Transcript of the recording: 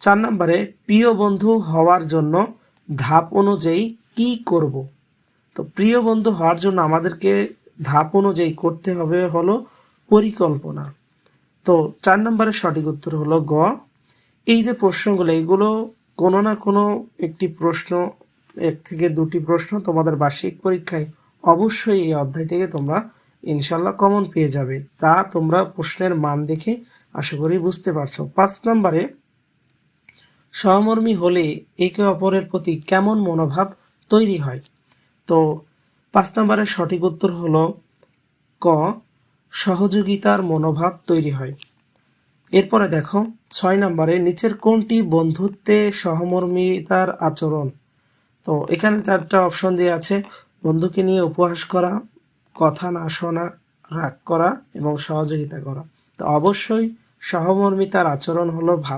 4 নম্বরে প্রিয় বন্ধু হওয়ার জন্য ধাপ অনুযায়ী কি করব। তো প্রিয় বন্ধু হওয়ার জন্য আমাদেরকে ধাপ অনুযায়ী করতে হবে হলো পরিকল্পনা। তো 4 নম্বরের সঠিক উত্তর হলো গ। এই যে প্রশ্নগুলো, এগুলো কোনো না কোনো একটি প্রশ্ন, 1 থেকে 2টি প্রশ্ন তোমাদের বার্ষিক পরীক্ষায় অবশ্যই এই অধ্যায় থেকে তোমরা ইনশাল্লাহ কমন পেয়ে যাবে। তা তোমরা প্রশ্নের মান দেখে আশা করি বুঝতে পারছো। 5 নম্বরে সহমর্মী হলে একে অপরের প্রতি কেমন মনোভাব তৈরি হয়। তো 5 নম্বরের সঠিক উত্তর হলো ক, সহযোগিতার মনোভাব তৈরি হয়। এরপরে দেখো 6 নম্বরে নিচের কোনটি বন্ধুত্বে সহমর্মিতার আচরণ। তো এখানে 4টা অপশন দিয়ে আছে: বন্ধুকে নিয়ে উপহাস করা, কথা না শোনা, রাগ করা এবং সহযোগিতা করা। তো অবশ্যই সহমর্মিতার আচরণ হলো ভালো।